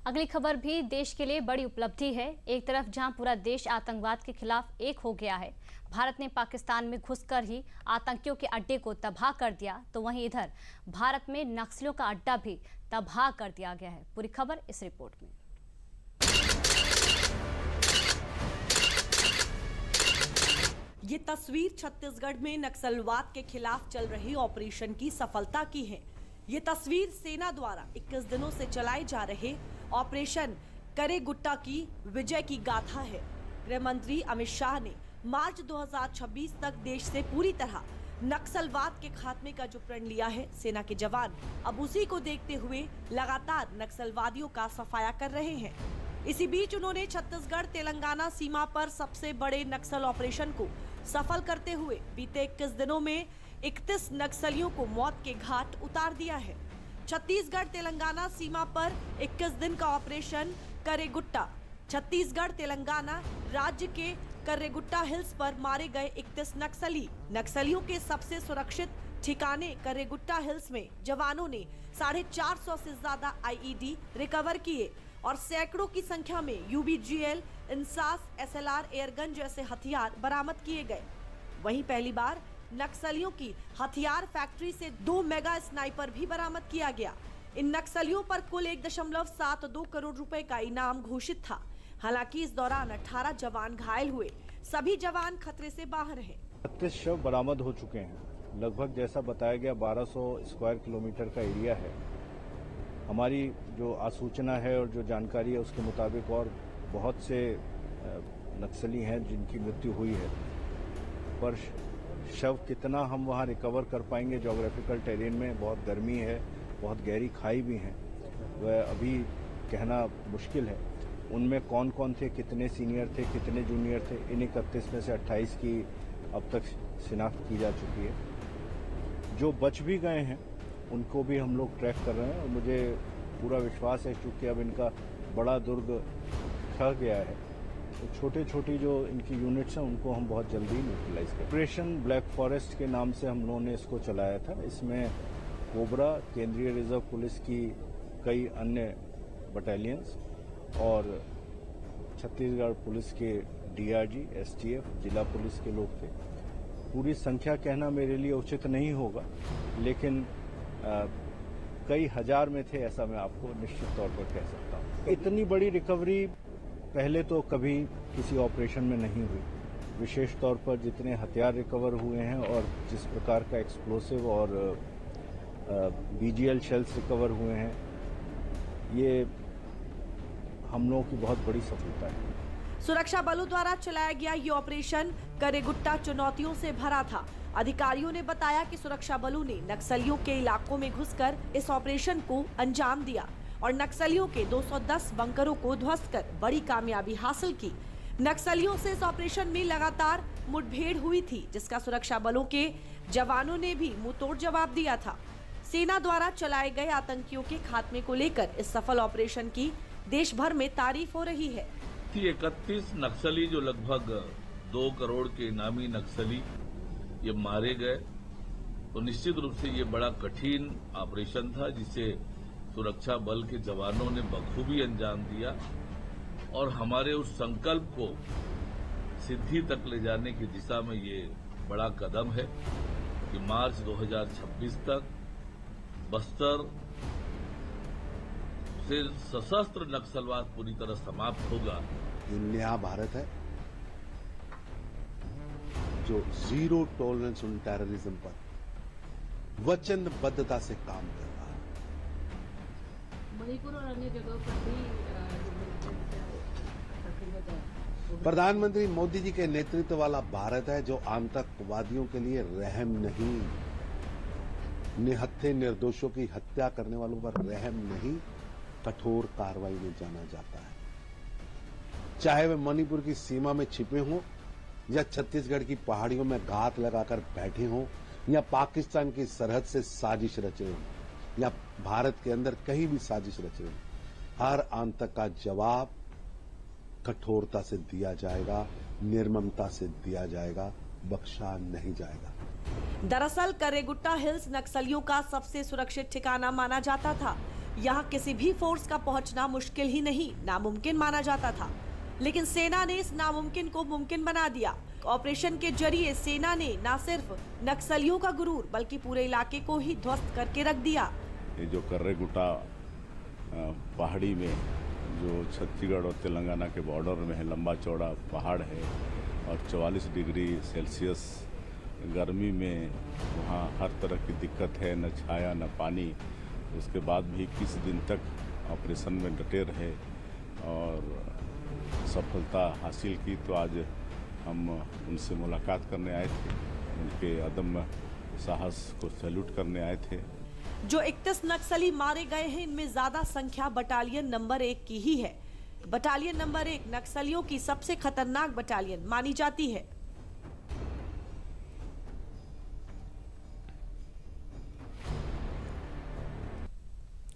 अगली खबर भी देश के लिए बड़ी उपलब्धि है। एक तरफ जहां पूरा देश आतंकवाद के खिलाफ एक हो गया है, भारत ने पाकिस्तान में घुसकर ही आतंकियों के अड्डे को तबाह कर दिया, तो वहीं इधर भारत में नक्सलियों का अड्डा भी तबाह कर दिया गया है। पूरी खबर इस रिपोर्ट में। ये तस्वीर छत्तीसगढ़ में नक्सलवाद के खिलाफ चल रही ऑपरेशन की सफलता की है। ये तस्वीर सेना द्वारा 21 दिनों से चलाए जा रहे ऑपरेशन करे गुट्टा की विजय की गाथा है। गृह मंत्री अमित शाह ने मार्च 2026 तक देश से पूरी तरह नक्सलवाद के खात्मे का जो प्रण लिया है, सेना के जवान अब उसी को देखते हुए लगातार नक्सलवादियों का सफाया कर रहे हैं। इसी बीच उन्होंने छत्तीसगढ़ तेलंगाना सीमा पर सबसे बड़े नक्सल ऑपरेशन को सफल करते हुए बीते 21 दिनों में 31 नक्सलियों को मौत के घाट उतार दिया है। छत्तीसगढ़ तेलंगाना सीमा पर 21 दिन का ऑपरेशन करे गुट्टा। छत्तीसगढ़ तेलंगाना राज्य के करेगुट्टा हिल्स पर मारे गए 31 नक्सलियों के सबसे सुरक्षित ठिकाने करेगुट्टा हिल्स में जवानों ने 450 से ज्यादा आईईडी रिकवर किए और सैकड़ों की संख्या में यूबीजीएल, इंसास, एसएलआर, एयरगन जैसे हथियार बरामद किए गए। वहीं पहली बार नक्सलियों की हथियार फैक्ट्री से 2 मेगा स्नाइपर भी बरामद किया गया। इन नक्सलियों पर कुल 1.72 करोड़ रुपए का इनाम घोषित था। हालांकि इस दौरान 18 जवान घायल हुए। सभी जवान खतरे से बाहर हैं। 32 शव बरामद हो चुके हैं। लगभग जैसा बताया गया 1200 स्क्वायर किलोमीटर का एरिया है। हमारी जो आसूचना है और जो जानकारी है उसके मुताबिक और बहुत से नक्सली हैं जिनकी मृत्यु हुई है, पर शव कितना हम वहां रिकवर कर पाएंगे, ज्योग्राफिकल टेरेन में बहुत गर्मी है, बहुत गहरी खाई भी है, वह अभी कहना मुश्किल है। उनमें कौन कौन थे, कितने सीनियर थे, कितने जूनियर थे, इन 31 में से 28 की अब तक शिनाख्त की जा चुकी है। जो बच भी गए हैं उनको भी हम लोग ट्रैक कर रहे हैं और मुझे पूरा विश्वास है क्योंकि अब इनका बड़ा दुर्ग खा गया है, तो छोटे छोटी जो इनकी यूनिट्स हैं उनको हम बहुत जल्दी न्यूट्रलाइज करें। ऑपरेशन ब्लैक फॉरेस्ट के नाम से हम लोगों ने इसको चलाया था। इसमें कोबरा, केंद्रीय रिजर्व पुलिस की कई अन्य बटालियंस और छत्तीसगढ़ पुलिस के डीआरजी, एसटीएफ, जिला पुलिस के लोग थे। पूरी संख्या कहना मेरे लिए उचित नहीं होगा, लेकिन कई हजार में थे, ऐसा मैं आपको निश्चित तौर पर कह सकता हूँ। इतनी बड़ी रिकवरी पहले तो कभी किसी ऑपरेशन में नहीं हुई। विशेष तौर पर जितने हथियार रिकवर हुए हैं और जिस प्रकार का एक्सप्लोसिव और बीजीएल शेल्स रिकवर हुए हैं, ये हम लोगों की बहुत बड़ी सफलता है। सुरक्षा बलों द्वारा चलाया गया ये ऑपरेशन करेगुट्टा चुनौतियों से भरा था। अधिकारियों ने बताया कि सुरक्षा बलों ने नक्सलियों के इलाकों में घुसकर इस ऑपरेशन को अंजाम दिया और नक्सलियों के 210 बंकरों को ध्वस्त कर बड़ी कामयाबी हासिल की। नक्सलियों से इस ऑपरेशन में लगातार मुठभेड़ हुई थी, जिसका सुरक्षा बलों के जवानों ने भी मुंहतोड़ जवाब दिया था। सेना द्वारा चलाए गए आतंकियों के खात्मे को लेकर इस सफल ऑपरेशन की देश भर में तारीफ हो रही है। 31 नक्सली जो लगभग 2 करोड़ के इनामी नक्सली ये मारे गए, तो निश्चित रूप से ये बड़ा कठिन ऑपरेशन था जिसे सुरक्षा बल के जवानों ने बखूबी अंजाम दिया और हमारे उस संकल्प को सिद्धि तक ले जाने की दिशा में ये बड़ा कदम है कि मार्च 2026 तक बस्तर से सशस्त्र नक्सलवाद पूरी तरह समाप्त होगा। जो नया भारत है, जो जीरो टॉलरेंस ऑन टेररिज्म पर वचनबद्धता से काम कर रहा है। मणिपुर और अन्य जगहों पर भी प्रधानमंत्री मोदी जी के नेतृत्व वाला भारत है जो आतंकवादियों के लिए रहम नहीं, निहत्थे निर्दोषों की हत्या करने वालों पर रहम नहीं, कठोर कार्रवाई में जाना जाता है। चाहे वे मणिपुर की सीमा में छिपे हों या छत्तीसगढ़ की पहाड़ियों में घात लगाकर बैठे हों या पाकिस्तान की सरहद से साजिश रच रहे हों या भारत के अंदर कहीं भी साजिश रच रहे हों, हर आतंक का जवाब कठोरता से दिया जाएगा, निर्ममता से दिया जाएगा, बख्शा नहीं जाएगा। दरअसल करेगुट्टा हिल्स नक्सलियों का सबसे सुरक्षित ठिकाना माना जाता था। यहाँ किसी भी फोर्स का पहुंचना मुश्किल ही नहीं, नामुमकिन माना जाता था, लेकिन सेना ने इस नामुमकिन को मुमकिन बना दिया। ऑपरेशन के जरिए सेना ने न सिर्फ नक्सलियों का गुरूर बल्कि पूरे इलाके को ही ध्वस्त करके रख दिया। ये जो कर्रेगुटा पहाड़ी में जो छत्तीसगढ़ और तेलंगाना के बॉर्डर में है, लंबा चौड़ा पहाड़ है और 44 डिग्री सेल्सियस गर्मी में वहाँ हर तरह की दिक्कत है, न छाया न पानी। उसके बाद भी 21 दिन तक ऑपरेशन में डटे रहे और सफलता हासिल की। तो आज हम उनसे मुलाकात करने आए थे, उनके अदम्य साहस को सैल्यूट करने आए थे। जो 31 नक्सली मारे गए हैं, इनमें ज्यादा संख्या बटालियन नंबर 1 की ही है। बटालियन नंबर 1 नक्सलियों की सबसे खतरनाक बटालियन मानी जाती है।